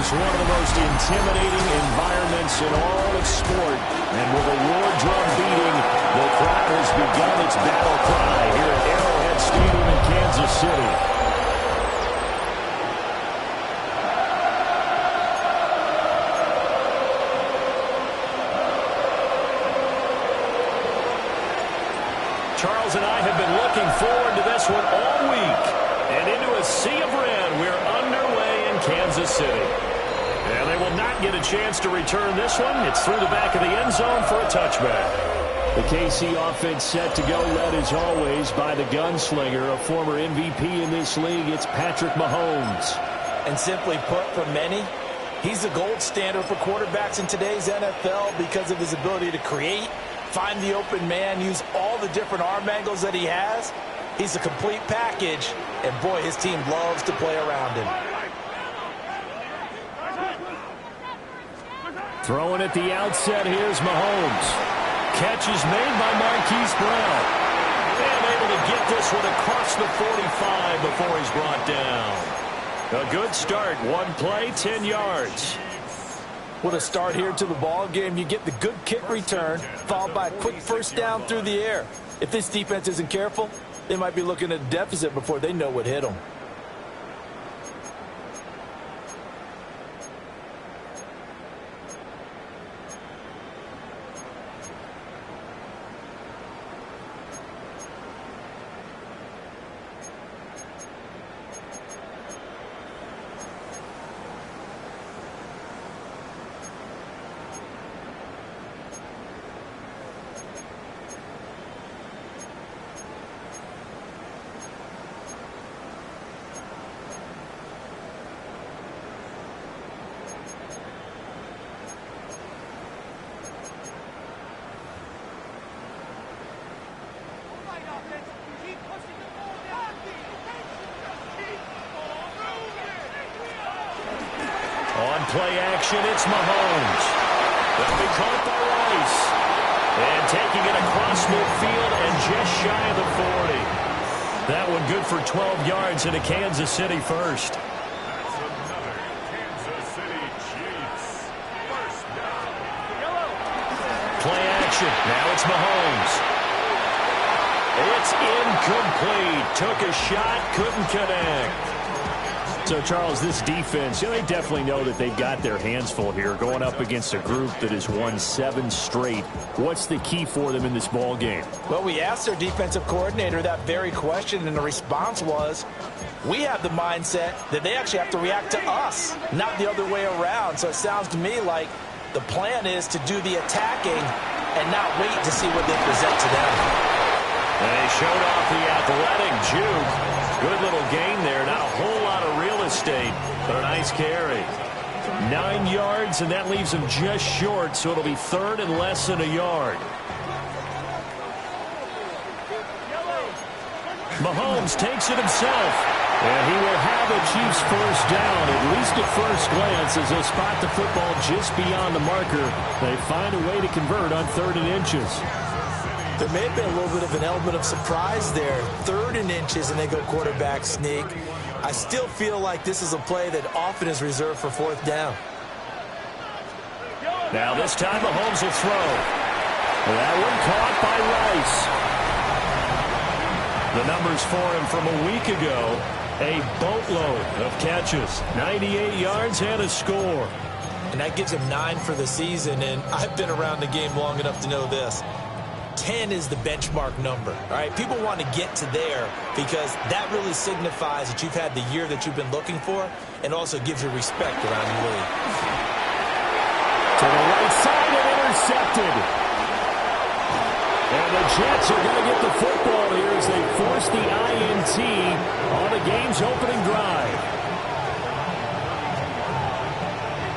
is one of the most intimidating environments in all of sport. And with a war drum beating, the crowd has begun its battle cry here at Arrowhead Stadium in Kansas City. Charles and I have been looking forward to this one all week. And into a sea of red, we're underway in Kansas City. And they will not get a chance to return this one. It's through the back of the end zone for a touchback. The KC offense set to go, led as always by the gunslinger, a former MVP in this league. It's Patrick Mahomes. And simply put, for many, he's the gold standard for quarterbacks in today's NFL because of his ability to create, find the open man, use all the different arm angles that he has. He's a complete package, and boy, his team loves to play around him. Throwing at the outset, here's Mahomes. Catch is made by Marquise Brown. And able to get this one across the 45 before he's brought down. A good start. One play, 10 yards. What a start here to the ball game. You get the good kick return, followed by a quick first down through the air. If this defense isn't careful, they might be looking at a deficit before they know what hit them. Play action, it's Mahomes. They'll be caught by Rice. And taking it across midfield and just shy of the 40. That one good for 12 yards and a Kansas City first. That's another Kansas City Chiefs first down. Play action, now it's Mahomes. It's incomplete. Took a shot, couldn't connect. So, Charles, this defense, they definitely know that they've got their hands full here going up against a group that has won 7 straight. What's the key for them in this ball game? Well, we asked their defensive coordinator that very question, and the response was, we have the mindset that they actually have to react to us, not the other way around. So it sounds to me like the plan is to do the attacking and not wait to see what they present to them. And they showed off the athletic juke. Good little gain there. Not a whole lot of real estate, but a nice carry. 9 yards, and that leaves him just short, so it'll be third and less than a yard. Mahomes takes it himself, and he will have a Chiefs first down, at least at first glance, as they'll spot the football just beyond the marker. They find a way to convert on 3rd and inches. There may have been a little bit of an element of surprise there. 3rd and inches, and they go quarterback sneak. I still feel like this is a play that often is reserved for 4th down. Now this time Mahomes will throw. That one caught by Rice. The numbers for him from a week ago, a boatload of catches. 98 yards and a score. And that gives him 9 for the season, and I've been around the game long enough to know this. 10 is the benchmark number. All right, people want to get to there because that really signifies that you've had the year that you've been looking for, and also gives you respect around the league. To the right side and intercepted. And the Jets are going to get the football here as they force the INT on the game's opening drive.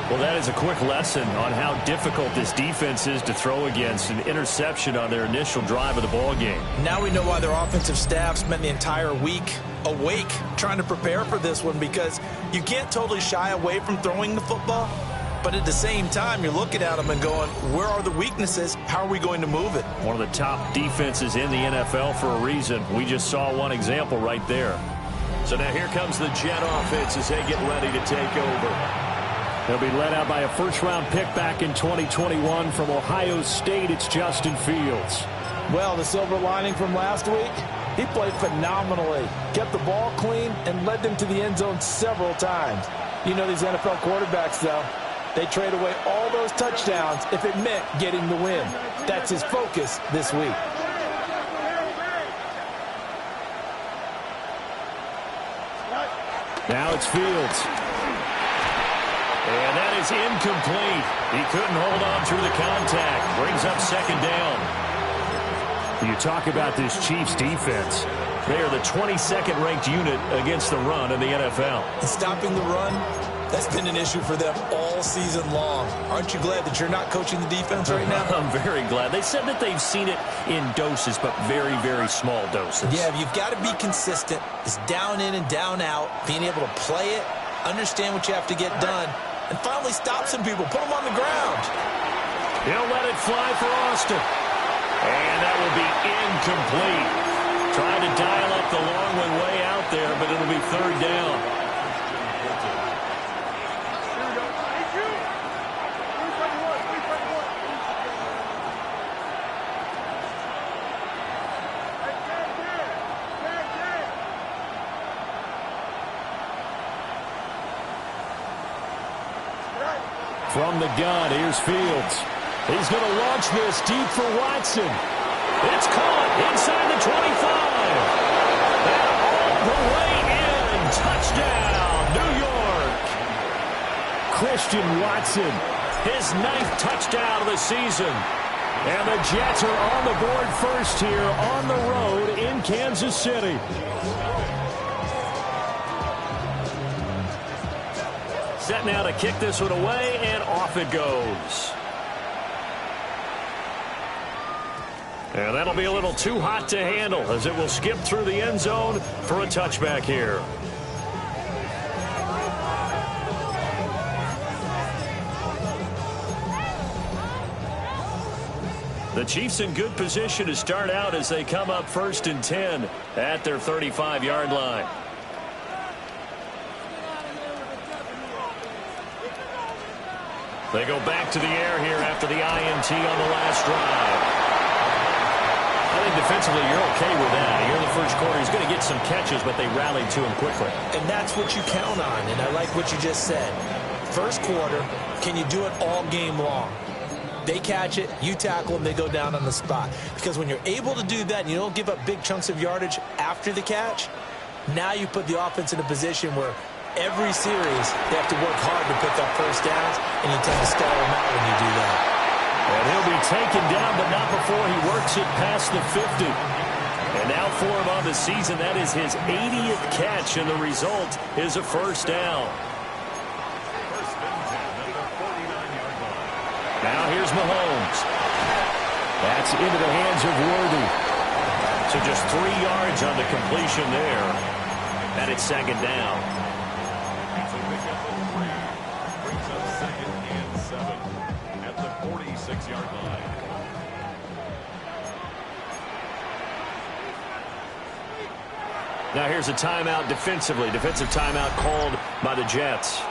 Well, that is a quick lesson on how difficult this defense is to throw against. An interception on their initial drive of the ball game. Now we know why their offensive staff spent the entire week awake trying to prepare for this one, because you can't totally shy away from throwing the football, but at the same time you're looking at them and going, where are the weaknesses? How are we going to move it? One of the top defenses in the NFL for a reason. We just saw one example right there. So now here comes the Jet offense as they get ready to take over. He'll be led out by a first-round pick back in 2021 from Ohio State. It's Justin Fields. Well, the silver lining from last week, he played phenomenally, kept the ball clean, and led them to the end zone several times. You know these NFL quarterbacks, though, they trade away all those touchdowns if it meant getting the win. That's his focus this week. Now it's Fields. And that is incomplete. He couldn't hold on through the contact. Brings up second down. You talk about this Chiefs defense. They are the 22nd ranked unit against the run in the NFL. And stopping the run, that's been an issue for them all season long. Aren't you glad that you're not coaching the defense right now? I'm very glad. They said that they've seen it in doses, but very, very small doses. Yeah, you've got to be consistent. It's down in and down out, being able to play it, understand what you have to get done, and finally stop some people, put them on the ground. He'll let it fly for Austin. And that will be incomplete. Trying to dial up the long one way out there, but it'll be third down. From the gun, here's Fields. He's going to launch this deep for Watson. It's caught inside the 25. And all the way in. Touchdown, New York. Christian Watson, his 9th touchdown of the season. And the Jets are on the board first here on the road in Kansas City. Set now to kick this one away, and off it goes. And that'll be a little too hot to handle as it will skip through the end zone for a touchback here. The Chiefs in good position to start out as they come up 1st and 10 at their 35-yard line. They go back to the air here after the INT on the last drive. I think defensively you're okay with that. Here in the first quarter, he's going to get some catches, but they rallied to him quickly. And that's what you count on, and I like what you just said. First quarter, can you do it all game long? They catch it, you tackle them, they go down on the spot. Because when you're able to do that and you don't give up big chunks of yardage after the catch, now you put the offense in a position where every series, they have to work hard to pick up first downs, and you tend to stall them out when you do that. And he'll be taken down, but not before he works it past the 50. And now for him on the season, that is his 80th catch, and the result is a first down. Now here's Mahomes. That's into the hands of Worthy. So just 3 yards on the completion there. And it's second down. At the 46-yard line. Now here's a timeout defensively. Defensive timeout called by the Jets.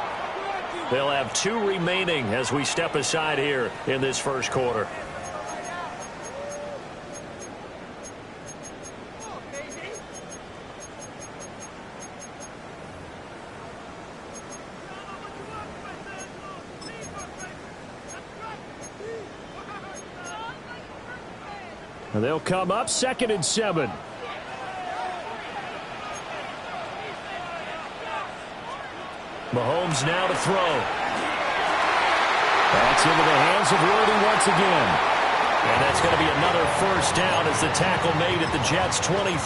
They'll have 2 remaining as we step aside here in this first quarter. And they'll come up 2nd and 7. Mahomes now to throw. That's into the hands of Worthy once again. And that's going to be another first down as the tackle made at the Jets' 23.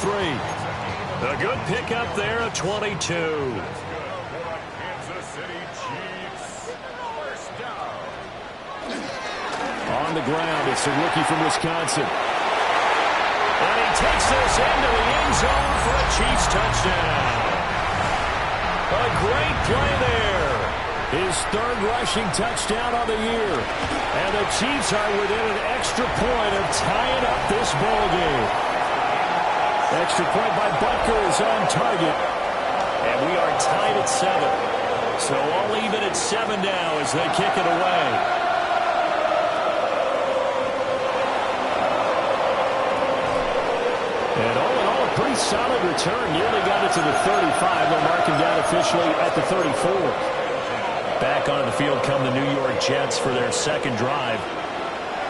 A good pickup there at 22. Kansas City Chiefs. First down. On the ground, it's the rookie from Wisconsin. And he takes this into the end zone for a Chiefs touchdown. A great play there. His 3rd rushing touchdown of the year. And the Chiefs are within an extra point of tying up this ball game. Extra point by Butker is on target. And we are tied at 7. So all even at 7 now as they kick it away. And all in all, a pretty solid return. Nearly got it to the 35. They'll mark him down officially at the 34. Back onto the field come the New York Jets for their second drive.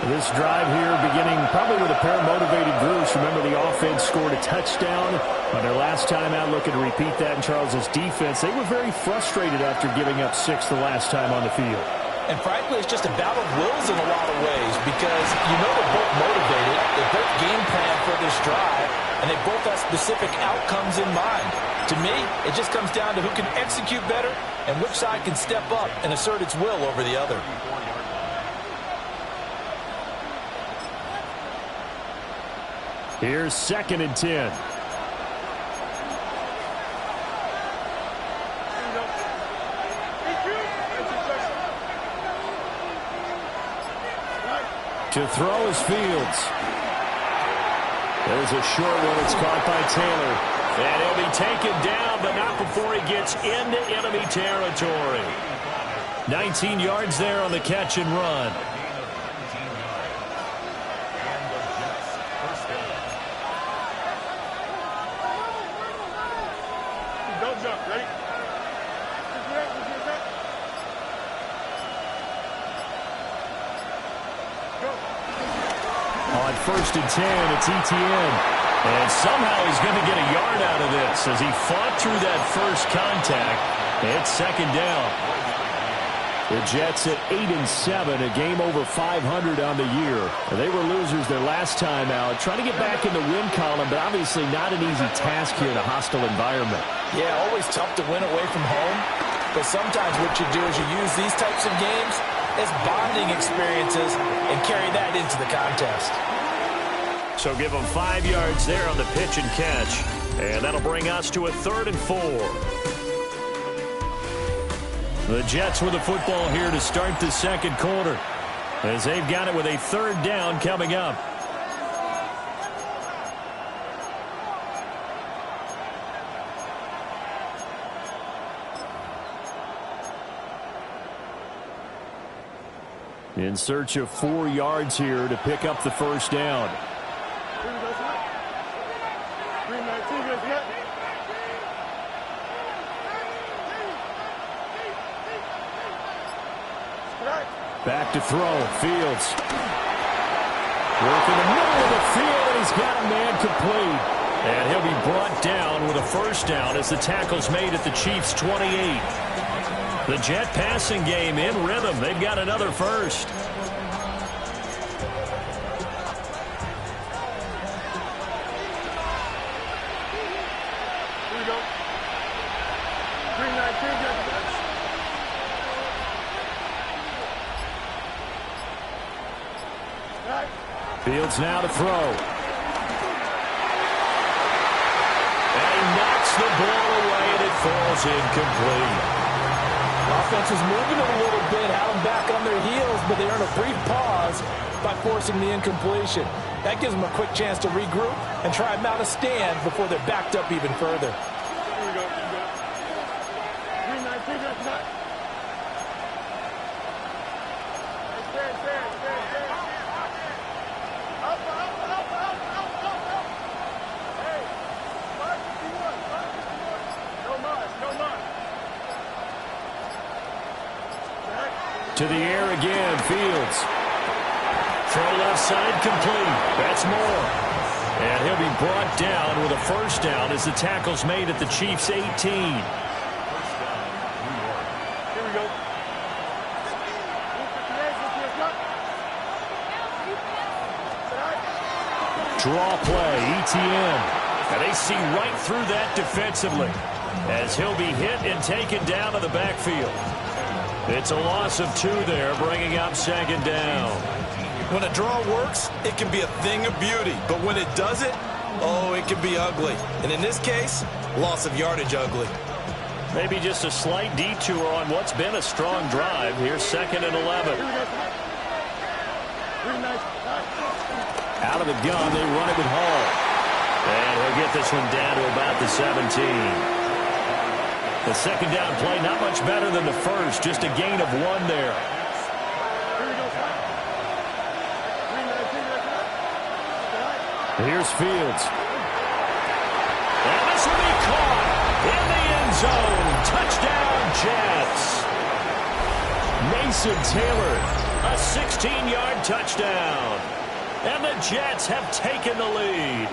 This drive here beginning probably with a pair of motivated groups. Remember, the offense scored a touchdown on their last time out, looking to repeat that in Charles's defense. They were very frustrated after giving up 6 the last time on the field. And frankly, it's just a battle of wills in a lot of ways because you know they're both motivated, they both game plan for this drive, and they both have specific outcomes in mind. To me, it just comes down to who can execute better and which side can step up and assert its will over the other. Here's 2nd and 10. To throw is Fields. There's a short one. It's caught by Taylor. And he'll be taken down, but not before he gets into enemy territory. 19 yards there on the catch and run. Don't jump. Ready? On 1st and 10, it's ETN. And somehow he's going to get a yard out of this as he fought through that first contact. It's 2nd down. The Jets at 8-7, a game over 500 on the year. They were losers their last time out, trying to get back in the win column, but obviously not an easy task here in a hostile environment. Yeah, always tough to win away from home, but sometimes what you do is you use these types of games as bonding experiences and carry that into the contest. So give them 5 yards there on the pitch and catch, and that'll bring us to a 3rd and 4. The Jets with the football here to start the second quarter as they've got it with a 3rd down coming up. In search of 4 yards here to pick up the first down. Back to throw. Fields. Work in the middle of the field, and he's got a man complete. And he'll be brought down with a first down as the tackle's made at the Chiefs' 28. The Jet passing game in rhythm. They've got another first. Here we go. 3-9-2. Fields now to throw. And he knocks the ball away, and it falls incomplete. Offense is moving it a little bit, had them back on their heels, but they earn a brief pause by forcing the incompletion. That gives them a quick chance to regroup and try and mount a stand before they're backed up even further. Here we go. 3-9-2. To the air again, Fields. Throw left side complete. That's more. And he'll be brought down with a first down as the tackle's made at the Chiefs' 18. Here we go. Draw play, ETN. And they see right through that defensively as he'll be hit and taken down to the backfield. It's a loss of 2 there, bringing up 2nd down. When a draw works, it can be a thing of beauty. But when it doesn't, oh, it can be ugly. And in this case, loss of yardage ugly. Maybe just a slight detour on what's been a strong drive. Here's 2nd and 11. Out of the gun, they run it with Hall. And he'll get this one down to about the 17. The second down play, not much better than the first, just a gain of 1 there. Here's Fields. And this will be caught in the end zone. Touchdown, Jets. Mason Taylor, a 16-yard touchdown. And the Jets have taken the lead.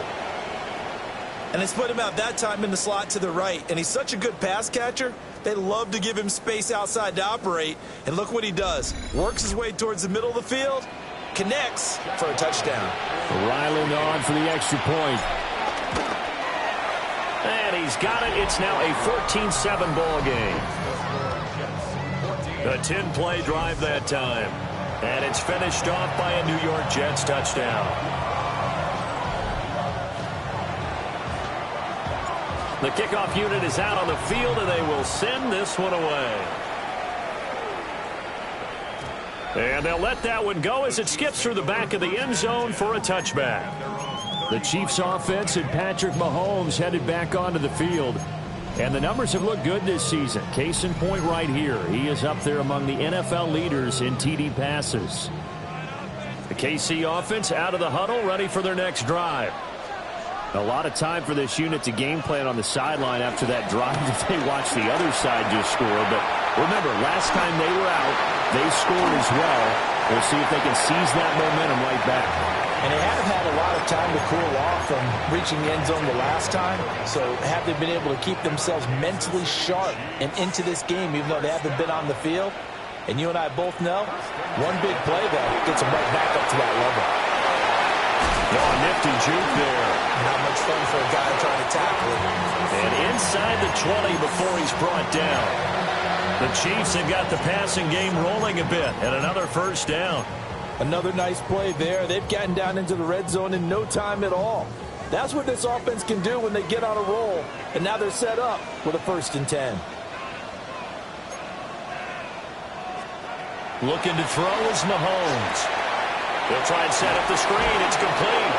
And they split him out that time in the slot to the right. And he's such a good pass catcher, they love to give him space outside to operate. And look what he does. Works his way towards the middle of the field, connects for a touchdown. Ryland on for the extra point. And he's got it. It's now a 14-7 ball game. A 10-play drive that time. And it's finished off by a New York Jets touchdown. The kickoff unit is out on the field, and they will send this one away. And they'll let that one go as it skips through the back of the end zone for a touchback. The Chiefs offense and Patrick Mahomes headed back onto the field. And the numbers have looked good this season. Case in point right here. He is up there among the NFL leaders in TD passes. The KC offense out of the huddle, ready for their next drive. A lot of time for this unit to game plan on the sideline after that drive that they watched the other side just score. But remember, last time they were out, they scored as well. We'll see if they can seize that momentum right back. And they haven't had a lot of time to cool off from reaching the end zone the last time. So have they been able to keep themselves mentally sharp and into this game, even though they haven't been on the field? And you and I both know, one big play, though, gets them right back up to that level. Oh, nifty juke there. Not much fun for a guy trying to tackle him. And inside the 20 before he's brought down. The Chiefs have got the passing game rolling a bit, and another first down. Another nice play there. They've gotten down into the red zone in no time at all. That's what this offense can do when they get on a roll. And now they're set up with a 1st and 10. Looking to throw is Mahomes. He'll try and set up the screen. It's complete.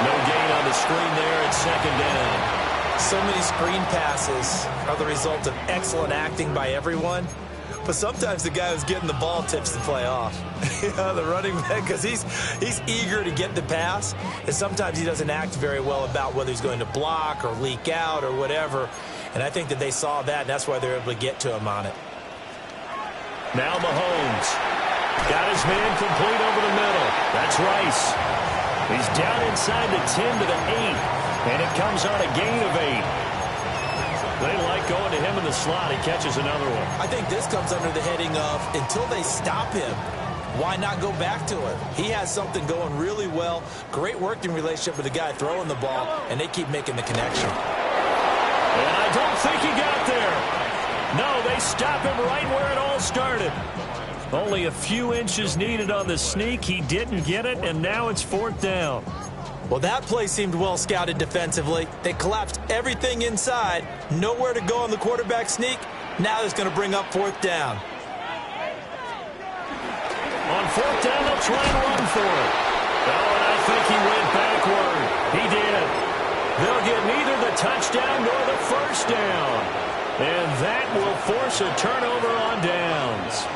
No gain on the screen there. It's 2nd down. So many screen passes are the result of excellent acting by everyone. But sometimes the guy who's getting the ball tips the play off. The running back, because he's eager to get the pass. And sometimes he doesn't act very well about whether he's going to block or leak out or whatever. And I think that they saw that, and that's why they're able to get to him on it. Now Mahomes. Got his man complete over the middle. That's Rice. He's down inside the 10 to the 8. And it comes on a gain of 8. They like going to him in the slot. He catches another one. I think this comes under the heading of, until they stop him, why not go back to him? He has something going really well. Great working relationship with the guy throwing the ball, and they keep making the connection. And I don't think he got there. No, they stop him right where it all started. Only a few inches needed on the sneak. He didn't get it, and now it's 4th down. Well, that play seemed well scouted defensively. They collapsed everything inside. Nowhere to go on the quarterback sneak. Now that's going to bring up 4th down. On 4th down, they'll try and run for it. Oh, and I think he went backward. He did. They'll get neither the touchdown nor the 1st down. And that will force a turnover on downs.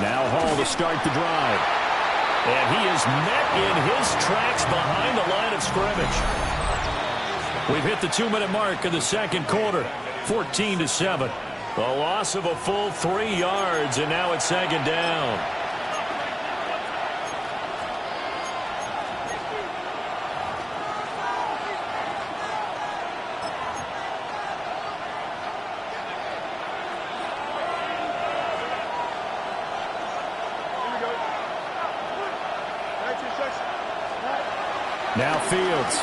Now Hall to start the drive. And he is met in his tracks behind the line of scrimmage. We've hit the 2-minute mark in the 2nd quarter. 14-7. A loss of a full 3 yards, and now it's 2nd down. Now Fields.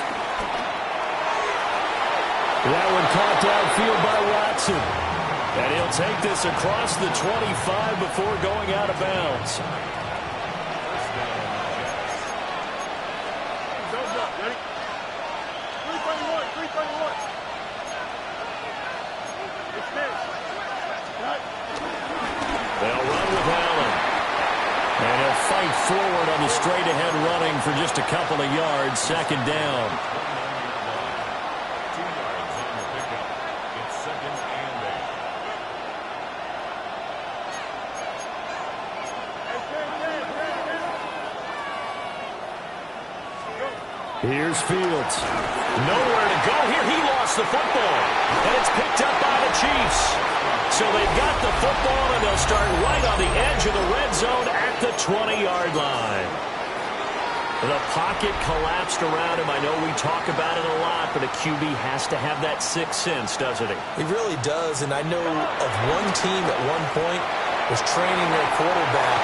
That one caught downfield by Watson. And he'll take this across the 25 before going out of bounds. forward on the straight-ahead running for just a couple of yards. Second down. 2 yards on the pickup. It's 2nd and 8. Here's Fields. Nowhere to go here. He lost the football. And it's picked up by the Chiefs. So they've got the football, and they'll start right on the edge of the red zone at the 20-yard line. The pocket collapsed around him. I know we talk about it a lot, but a QB has to have that sixth sense, doesn't he? He really does, and I know of one team at one point was training their quarterback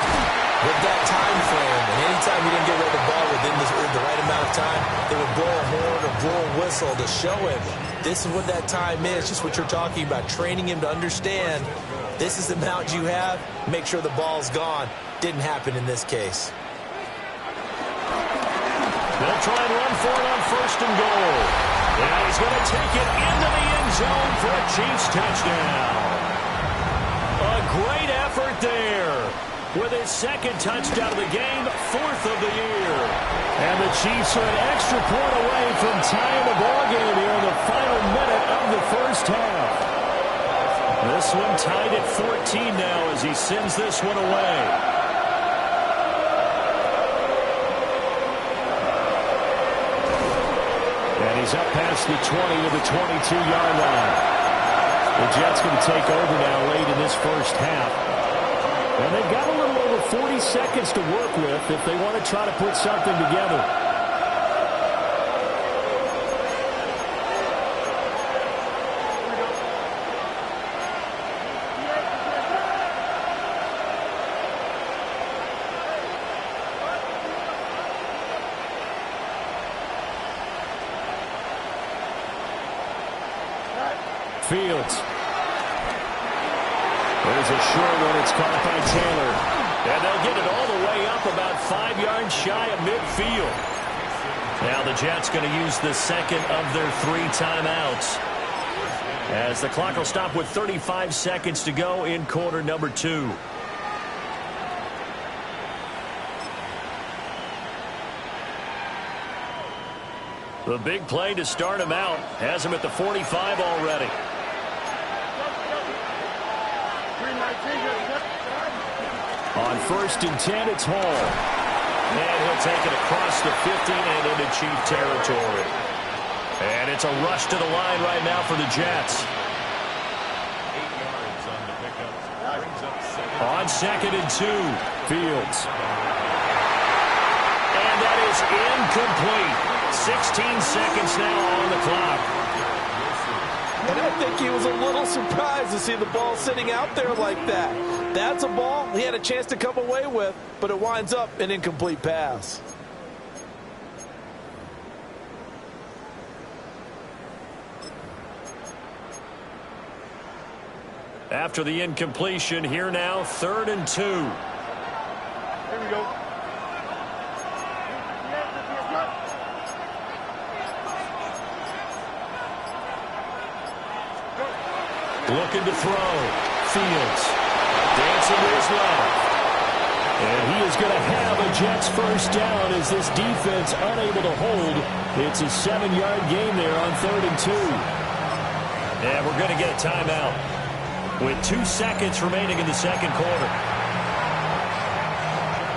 with that time frame, and anytime he didn't get rid of the ball within the right amount of time, they would blow a horn or blow a whistle to show him this is what that time is, just what you're talking about, training him to understand this is the amount you have, make sure the ball's gone. Didn't happen in this case. They'll try and run for it on 1st and goal. And he's going to take it into the end zone for a Chiefs touchdown. A great effort there. With his 2nd touchdown of the game, 4th of the year. And the Chiefs are an extra point away from tying the ball game here in the final minute of the first half. This one tied at 14 now as he sends this one away. And he's up past the 20 to the 22-yard line. The Jets going to take over now late in this first half. And they've got a little over 40 seconds to work with if they want to try to put something together. Fields. There's a short one. It's caught by Taylor. And they'll get it all the way up about 5 yards shy of midfield. Now the Jets going to use the 2nd of their 3 timeouts. As the clock will stop with 35 seconds to go in quarter number 2. The big play to start him out. Has him at the 45 already. On 1st and 10, it's Hall. And he'll take it across the 50 and into Chief territory. And it's a rush to the line right now for the Jets. 8 yards on the pickup. Brings up 2nd. On 2nd and 2, Fields. And that is incomplete. 16 seconds now on the clock. And I think he was a little surprised to see the ball sitting out there like that. That's a ball he had a chance to come away with, but it winds up an incomplete pass. After the incompletion, here now, 3rd and 2. Here we go. Looking to throw. Fields. Dancing to his left. And he is going to have a Jets first down as this defense unable to hold. It's a 7-yard gain there on 3rd and 2. And we're going to get a timeout with 2 seconds remaining in the 2nd quarter.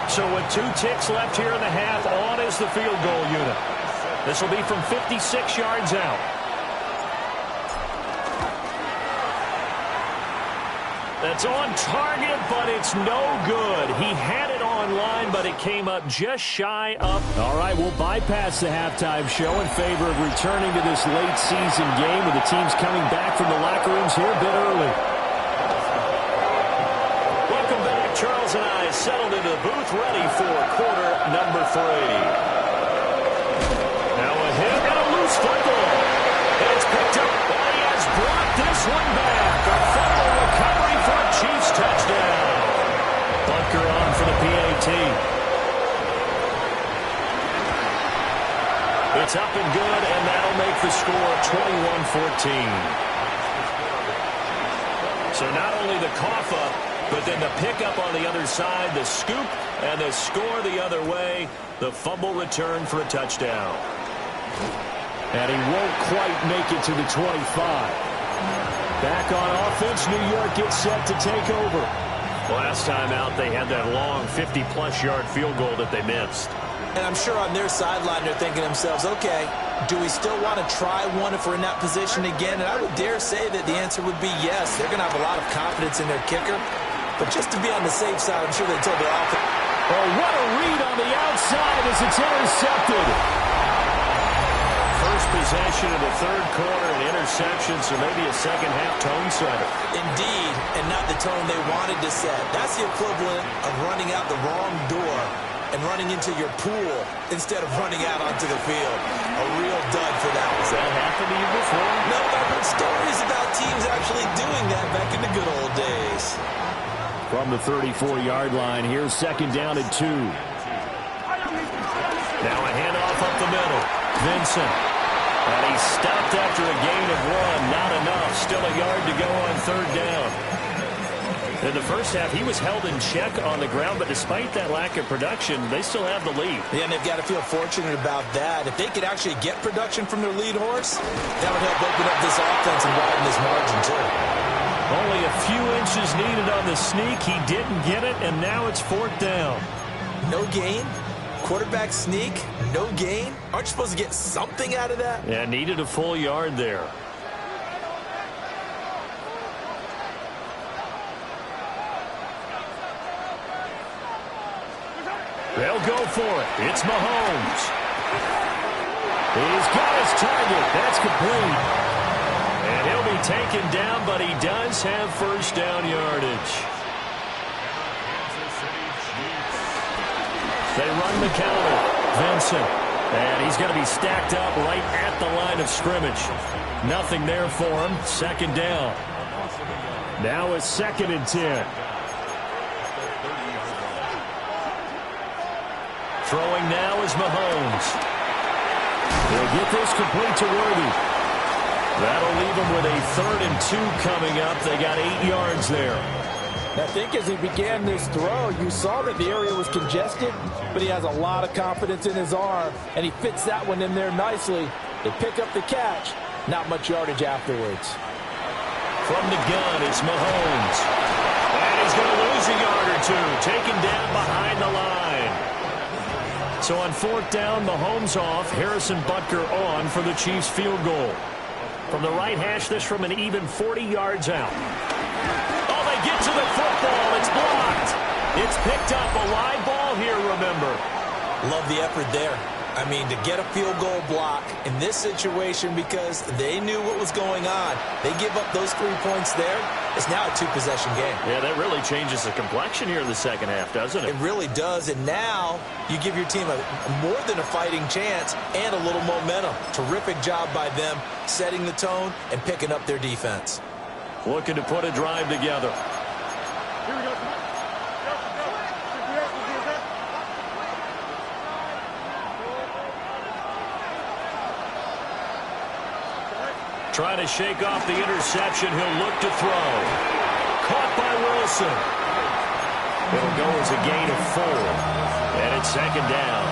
So with 2 ticks left here in the half, on is the field goal unit. This will be from 56 yards out. That's on target, but it's no good. He had it on line, but it came up just shy of. All right, we'll bypass the halftime show in favor of returning to this late season game with the teams coming back from the locker rooms here a bit early. Welcome back. Charles and I settled into the booth ready for quarter number 3. Now a hit and a loose football. It's picked up. Well, he has brought this one back. A fumble recovery for a Chiefs touchdown. Bunker on for the PAT. It's up and good, and that'll make the score 21-14. So not only the cough up, But then the pickup on the other side, the scoop, and the score the other way. The fumble return for a touchdown. And he won't quite make it to the 25. Back on offense, New York gets set to take over. Last time out, they had that long 50-plus yard field goal that they missed. And I'm sure on their sideline they're thinking to themselves, okay, do we still want to try one if we're in that position again? And I would dare say that the answer would be yes. They're going to have a lot of confidence in their kicker. But just to be on the safe side, I'm sure they told their offense. Oh, what a read on the outside as it's intercepted. First possession of the third quarter, an interception, so maybe a second-half tone setter. Indeed, and not the tone they wanted to set. That's the equivalent of running out the wrong door and running into your pool instead of running out onto the field. A real dud for that one. Has that happened to you before? No, I've heard stories about teams actually doing that back in the good old days. From the 34-yard line, here's second down and 2. Now a handoff up the middle. Vincent. And he's stopped after a gain of 1. Not enough. Still a yard to go on third down. In the first half, he was held in check on the ground, but despite that lack of production, they still have the lead. Yeah, and they've got to feel fortunate about that. If they could actually get production from their lead horse, that would help open up this offense and widen this margin, too. Only a few inches needed on the sneak. He didn't get it, and now it's fourth down. No gain? Quarterback sneak? No gain? Aren't you supposed to get something out of that? Yeah, needed a full yard there. They'll go for it. It's Mahomes. He's got his target. That's complete. And he'll be taken down, but he does have first down yardage. They run the counter. Vincent. And he's going to be stacked up right at the line of scrimmage. Nothing there for him. Second down. Now it's 2nd and 10. Throwing now is Mahomes. They'll get this complete to Worthy. That'll leave them with a 3rd and 2 coming up. They got 8 yards there. I think as he began this throw, you saw that the area was congested, but he has a lot of confidence in his arm, and he fits that one in there nicely. They pick up the catch. Not much yardage afterwards. From the gun, it's Mahomes. And he's going to lose a yard or 2. Taken down behind the line. So on 4th down, Mahomes off. Harrison Butker on for the Chiefs field goal. From the right hash, this from an even 40 yards out. Oh, they get to the football. It's blocked. It's picked up. A live ball here, remember. Love the effort there. I mean, to get a field goal block in this situation because they knew what was going on. They give up those 3 points there. It's now a 2-possession game. Yeah, that really changes the complexion here in the second half, doesn't it? It really does, and now you give your team a more than a fighting chance and a little momentum. Terrific job by them setting the tone and picking up their defense. Looking to put a drive together. Here we go. Trying to shake off the interception. He'll look to throw. Caught by Wilson. It'll go as a gain of 4. And it's 2nd down.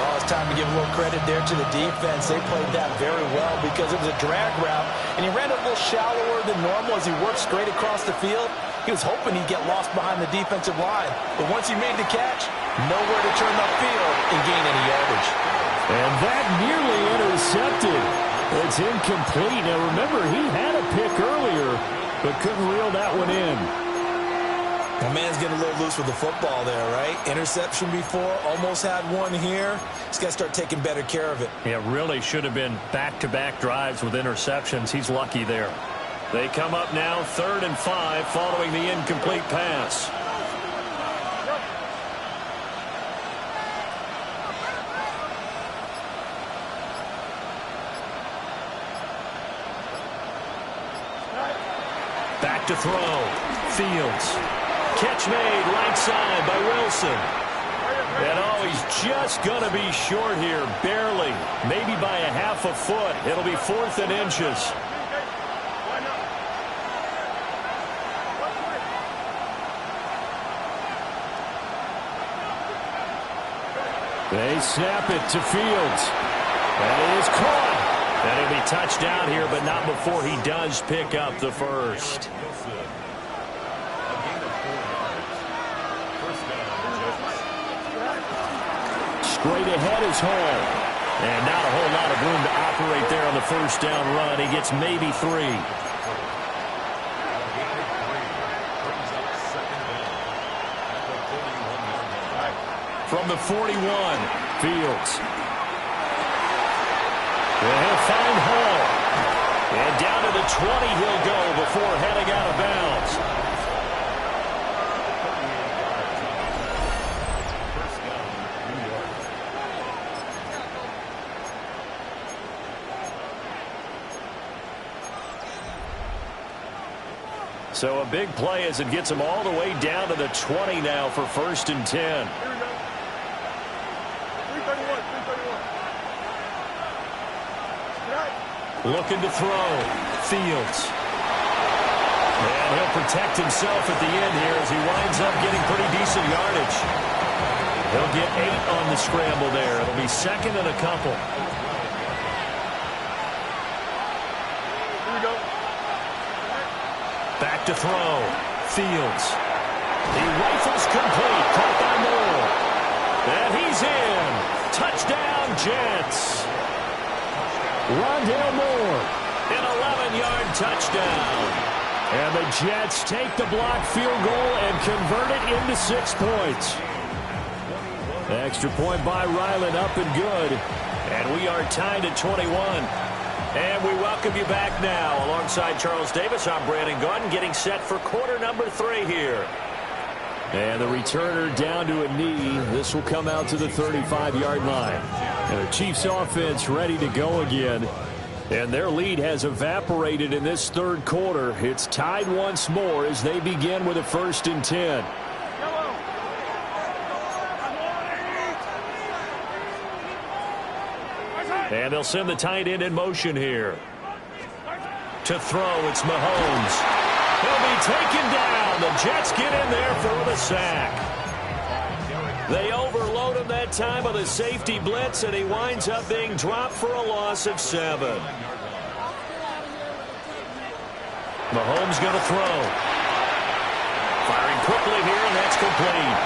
Oh, it's time to give a little credit there to the defense. They played that very well because it was a drag route, and he ran a little shallower than normal as he worked straight across the field. He was hoping he'd get lost behind the defensive line. But once he made the catch, nowhere to turn upfield and gain any yardage. And that nearly intercepted. It's incomplete. Now, remember, he had a pick earlier, but couldn't reel that one in. The man's getting a little loose with the football there, right? Interception before, almost had one here. He's got to start taking better care of it. Yeah, really should have been back-to-back drives with interceptions. He's lucky there. They come up now 3rd and 5 following the incomplete pass. Back to throw. Fields. Catch made right side by Wilson. And oh, he's just going to be short here, barely. Maybe by a half a foot. It'll be 4th and inches. They snap it to Fields. That is caught. And he'll be touched down here, but not before he does pick up the first. Straight ahead is Hall. And not a whole lot of room to operate there on the first down run. He gets maybe 3. From the 41, Fields. And he'll find Hall. And down to the 20 he'll go before heading out of bounds. So a big play as it gets him all the way down to the 20 now for 1st and 10. Here we go. 331. Looking to throw. Fields. And he'll protect himself at the end here as he winds up getting pretty decent yardage. He'll get 8 on the scramble there. It'll be 2nd and a couple. Here we go. Back to throw. Fields. He rifles complete. Caught by Moore. And he's in. Touchdown, Jets. Rondale Moore. An 11-yard touchdown. And the Jets take the blocked field goal and convert it into 6 points. Extra point by Ryland, up and good. And we are tied at 21. And we welcome you back now. Alongside Charles Davis, I'm Brandon Gaudin, getting set for quarter number 3 here. And the returner down to a knee. This will come out to the 35-yard line. And the Chiefs offense ready to go again. And their lead has evaporated in this 3rd quarter. It's tied once more as they begin with a 1st and 10. And they'll send the tight end in motion here. To throw, it's Mahomes. He'll be taken down. The Jets get in there for the sack. They overload him that time with a safety blitz, and he winds up being dropped for a loss of 7. Mahomes going to throw. Firing quickly here, and that's complete.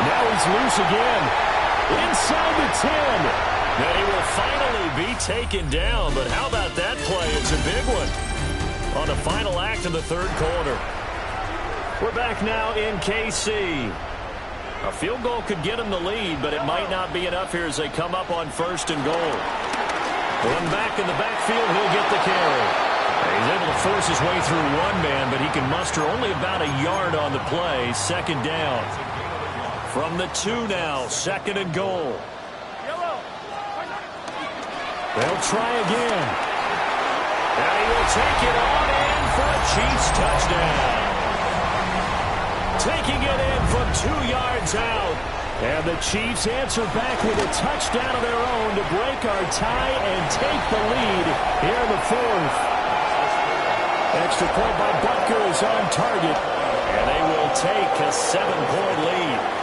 Now he's loose again. Inside the 10. Then he will finally be taken down, but how about that play? It's a big one on the final act of the 3rd quarter. We're back now in KC. A field goal could get him the lead, but it might not be enough here as they come up on 1st and goal. One back in the backfield, he'll get the carry. He's able to force his way through one man, but he can muster only about a yard on the play. 2nd down. From the 2 now, 2nd and goal. They'll try again. And he will take it on in for a Chiefs touchdown. Taking it in from 2 yards out. And the Chiefs answer back with a touchdown of their own to break our tie and take the lead here in the 4th. Extra point by Butker is on target. And they will take a 7-point lead.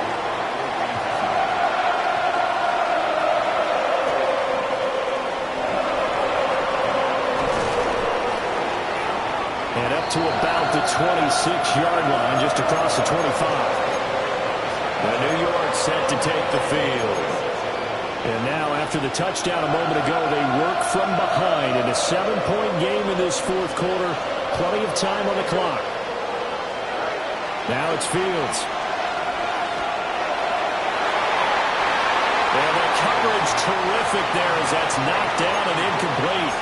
And up to about the 26-yard line, just across the 25. And New York set to take the field. And now, after the touchdown a moment ago, they work from behind in a 7-point game in this 4th quarter. Plenty of time on the clock. Now it's Fields. And the coverage terrific there as that's knocked down and incomplete.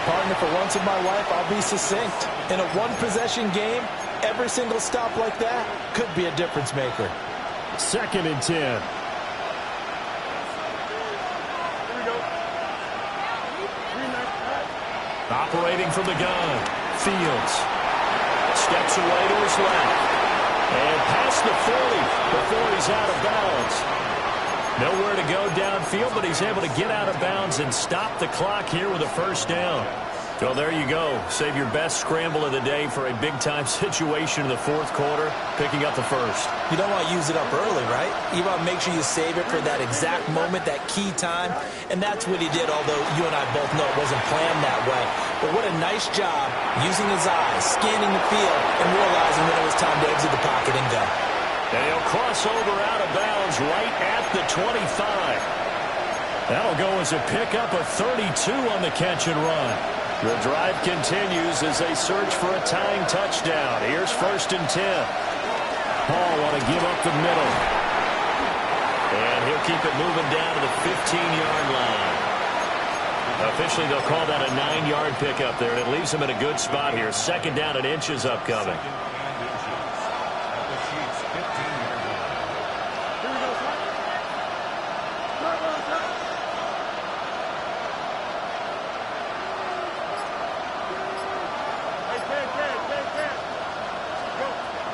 Partner, for once in my life, I'll be succinct. In a one-possession game, every single stop like that could be a difference maker. 2nd and 10. Here we go. Operating from the gun. Fields. Steps away to his left. And past the 40 before he's out of bounds. Nowhere to go downfield, but he's able to get out of bounds and stop the clock here with a 1st down. Well, there you go. Save your best scramble of the day for a big-time situation in the fourth quarter, picking up the first. You don't want to use it up early, right? You want to make sure you save it for that exact moment, that key time, and that's what he did, although you and I both know it wasn't planned that way. But what a nice job using his eyes, scanning the field, and realizing when it was time to exit the pocket and go. And he'll cross over out of bounds right at the 25. That'll go as a pickup of 32 on the catch and run. The drive continues as they search for a tying touchdown. Here's 1st and 10. Hall want to give up the middle. And he'll keep it moving down to the 15-yard line. Officially, they'll call that a 9-yard pickup there, and it leaves them in a good spot here. 2nd down and inches upcoming.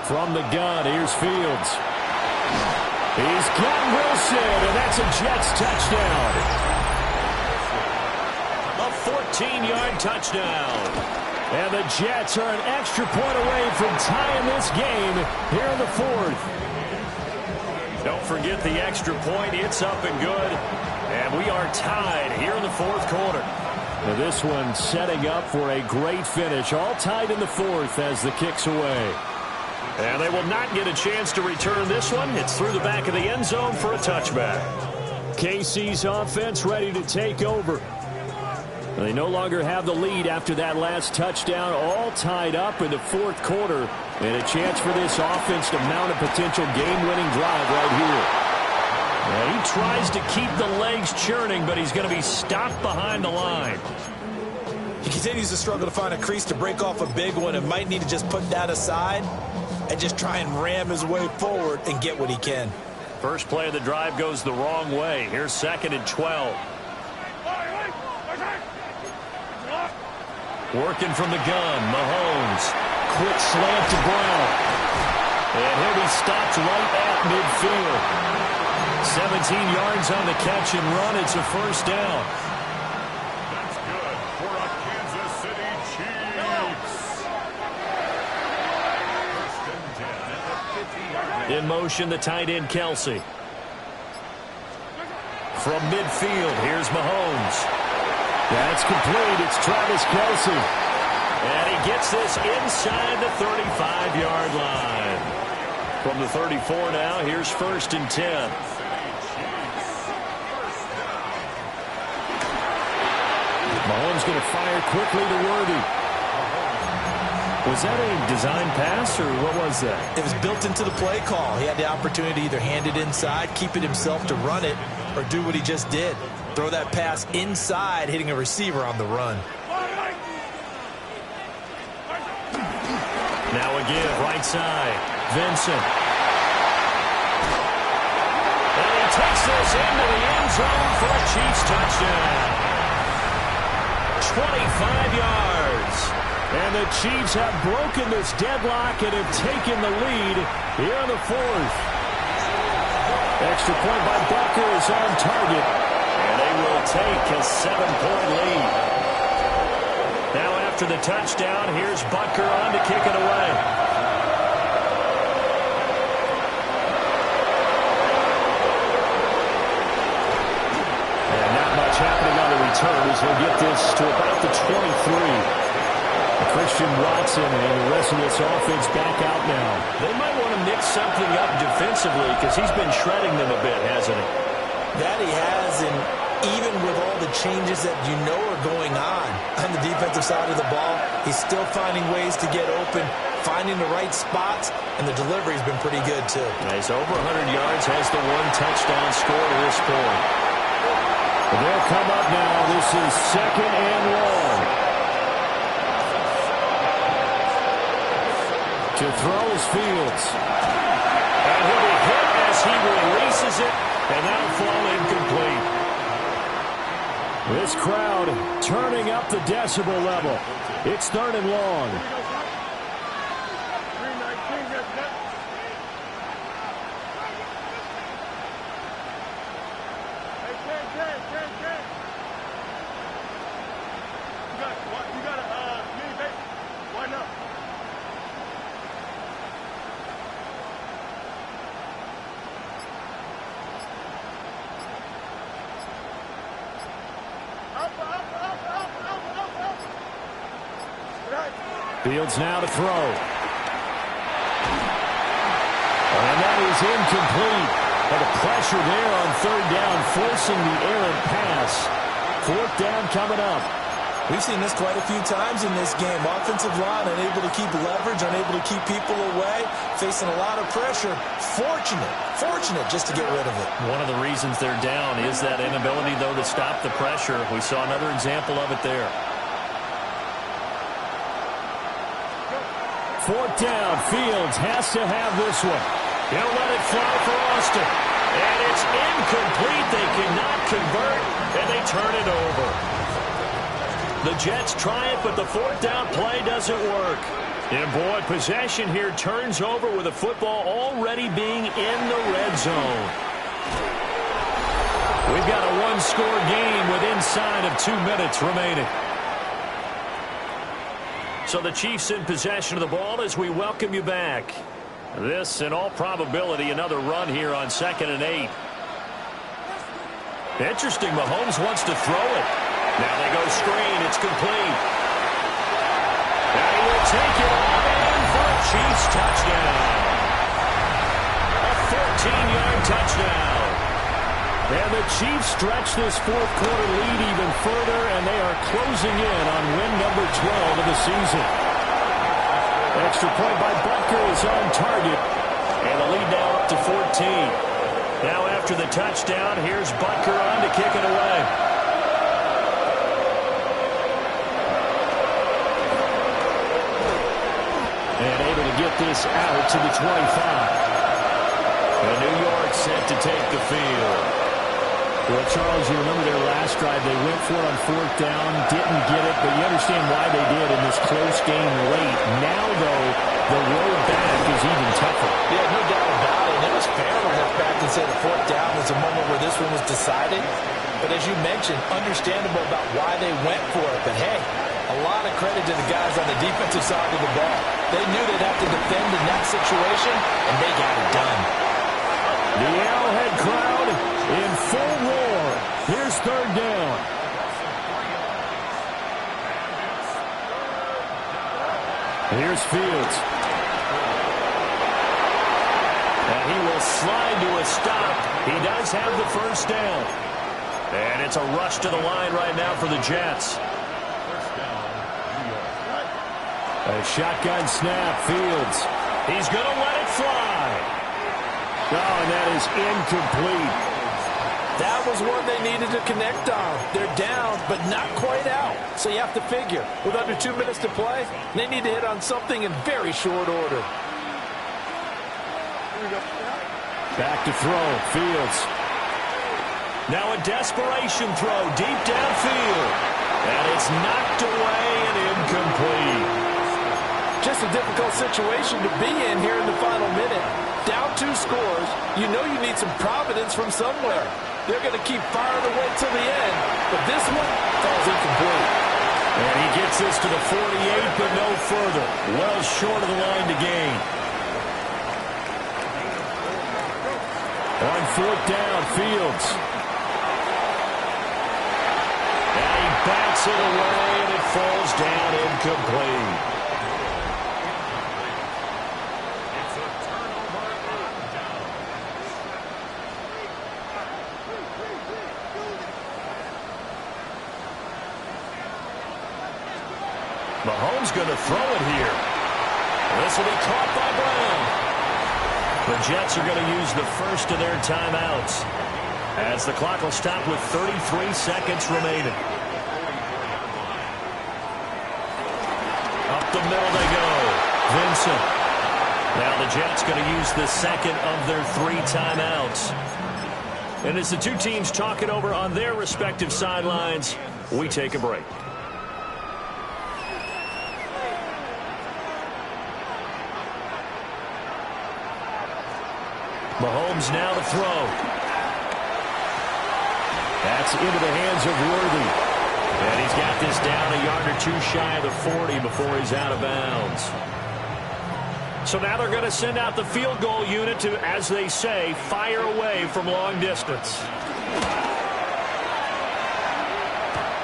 From the gun, here's Fields. He's got Wilson, and that's a Jets touchdown. A 14-yard touchdown. And the Jets are an extra point away from tying this game here in the fourth. Don't forget the extra point. It's up and good. And we are tied here in the fourth quarter. Now this one setting up for a great finish. All tied in the fourth as the kick's away. And they will not get a chance to return this one. It's through the back of the end zone for a touchback. KC's offense ready to take over. They no longer have the lead after that last touchdown. All tied up in the fourth quarter. And a chance for this offense to mount a potential game-winning drive right here. And he tries to keep the legs churning, but he's going to be stopped behind the line. He continues to struggle to find a crease to break off a big one and might need to just put that aside and just try and ram his way forward and get what he can. First play of the drive goes the wrong way. Here's 2nd and 12. Working from the gun, Mahomes. Quick slant to Brown. And he'll be stopped right at midfield. 17 yards on the catch and run. It's a first down. That's good for a Kansas City Chiefs. First and 10 at the 50-yard line. In motion, the tight end, Kelsey. From midfield, here's Mahomes. That's complete. It's Travis Kelsey. And he gets this inside the 35-yard line. From the 34 now, here's 1st and 10. Mahomes going to fire quickly to Worthy. Was that a design pass, or what was that? It was built into the play call. He had the opportunity to either hand it inside, keep it himself to run it, or do what he just did. Throw that pass inside, hitting a receiver on the run. Now again, right side, Vincent. And he takes this into the end zone for a Chiefs touchdown. 25 yards. And the Chiefs have broken this deadlock and have taken the lead here in the fourth. Extra point by Bucker is on target. And they will take a 7-point lead. Now after the touchdown, here's Butker on to kick it away. And not much happening on the return as they'll get this to about the 23. Christian Watson and the rest of this offense back out now. They might want to mix something up defensively because he's been shredding them a bit, hasn't he? That he has, and even with all the changes that you know are going on the defensive side of the ball, he's still finding ways to get open, finding the right spots, and the delivery's been pretty good, too. He's over 100 yards, has the 1 touchdown score to this point. But they'll come up now. This is 2nd and long. To throw is Fields. And he'll be hit as he releases it, and that'll fall incomplete. This crowd turning up the decibel level. It's 3rd and long. You got Fields now to throw. And that is incomplete. But the pressure there on third down, forcing the errant pass. Fourth down coming up. We've seen this quite a few times in this game. Offensive line unable to keep leverage, unable to keep people away, facing a lot of pressure. Fortunate just to get rid of it. One of the reasons they're down is that inability, though, to stop the pressure. We saw another example of it there. Fourth down, Fields has to have this one. He'll let it fly for Austin. And it's incomplete. They cannot convert, and they turn it over. The Jets try it, but the fourth down play doesn't work. And, boy, possession here turns over with the football already being in the red zone. We've got a one-score game with inside of 2 minutes remaining. So the Chiefs in possession of the ball as we welcome you back. This, in all probability, another run here on 2nd and 8. Interesting, Mahomes wants to throw it. Now they go screen. It's complete. And he will take it all in for a Chiefs touchdown. A 14-yard touchdown. And the Chiefs stretch this fourth quarter lead even further, and they are closing in on win number 12 of the season. Extra point by Butker is on target. And the lead now up to 14. Now after the touchdown, here's Butker on to kick it away. And able to get this out to the 25. And New York set to take the field. Well, Charles, you remember their last drive. They went for it on fourth down, didn't get it, but you understand why they did in this close game late. Now, though, the road back is even tougher. Yeah, no doubt about it. And it was fair to look back and say the fourth down was a moment where this one was decided. But as you mentioned, understandable about why they went for it. But, hey, a lot of credit to the guys on the defensive side of the ball. They knew they'd have to defend in that situation, and they got it done. The Arrowhead crowd in full roar. Here's third down. Here's Fields. And he will slide to a stop. He does have the first down. And it's a rush to the line right now for the Jets. A shotgun snap, Fields. He's going to let it fly. Oh, and that is incomplete. That was one they needed to connect on. They're down, but not quite out. So you have to figure, with under 2 minutes to play, they need to hit on something in very short order. Back to throw, Fields. Now a desperation throw deep downfield. And it's knocked away and incomplete. Just a difficult situation to be in here in the final minute. Down 2 scores, you know you need some providence from somewhere. They're going to keep firing away till the end, but this one falls incomplete. And he gets this to the 48, but no further. Well short of the line to gain. On fourth down, Fields. And he bats it away, and it falls down incomplete. Mahomes going to throw it here. This will be caught by Brown. The Jets are going to use the first of their timeouts as the clock will stop with 33 seconds remaining. Up the middle they go. Vincent. Now the Jets going to use the second of their 3 timeouts. And as the two teams talk it over on their respective sidelines, we take a break. Mahomes now to throw. That's into the hands of Worthy. And he's got this down a yard or 2 shy of the 40 before he's out of bounds. So now they're going to send out the field goal unit to, as they say, fire away from long distance.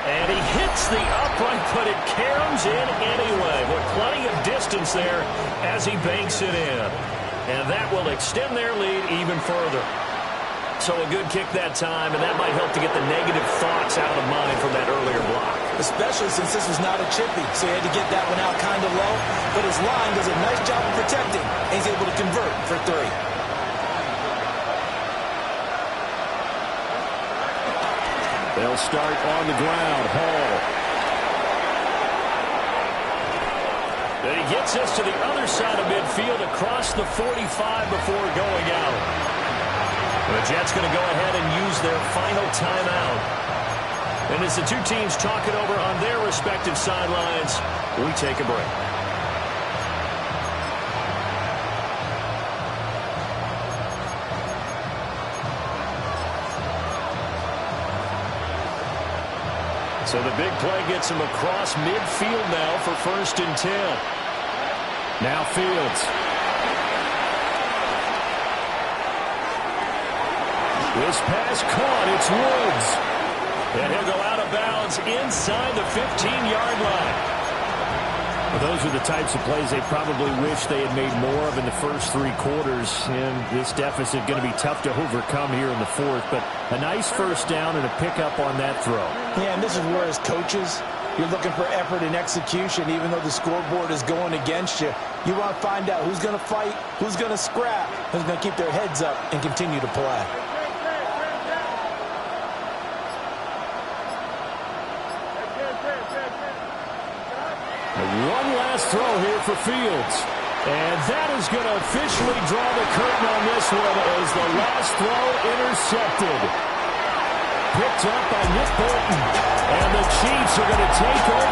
And he hits the upright, but it caroms in anyway. With plenty of distance there as he banks it in. And that will extend their lead even further. So a good kick that time, and that might help to get the negative thoughts out of mind from that earlier block. Especially since this was not a chippy, so he had to get that one out kind of low. But his line does a nice job of protecting, and he's able to convert for 3. They'll start on the ground. Hall. And he gets us to the other side of midfield across the 45 before going out. The Jets going to go ahead and use their final timeout. And as the two teams talk it over on their respective sidelines, we take a break. So the big play gets him across midfield now for 1st and 10. Now Fields. This pass caught. It's Woods. And he'll go out of bounds inside the 15-yard line. Well, those are the types of plays they probably wish they had made more of in the first 3 quarters. And this deficit going to be tough to overcome here in the 4th. But a nice first down and a pickup on that throw. Yeah, and this is where as coaches, you're looking for effort and execution, even though the scoreboard is going against you. You want to find out who's going to fight, who's going to scrap, who's going to keep their heads up and continue to play. One last throw here for Fields. And that is going to officially draw the curtain on this one as the last throw intercepted. Picked up by Nick Bolton. And the Chiefs are going to take over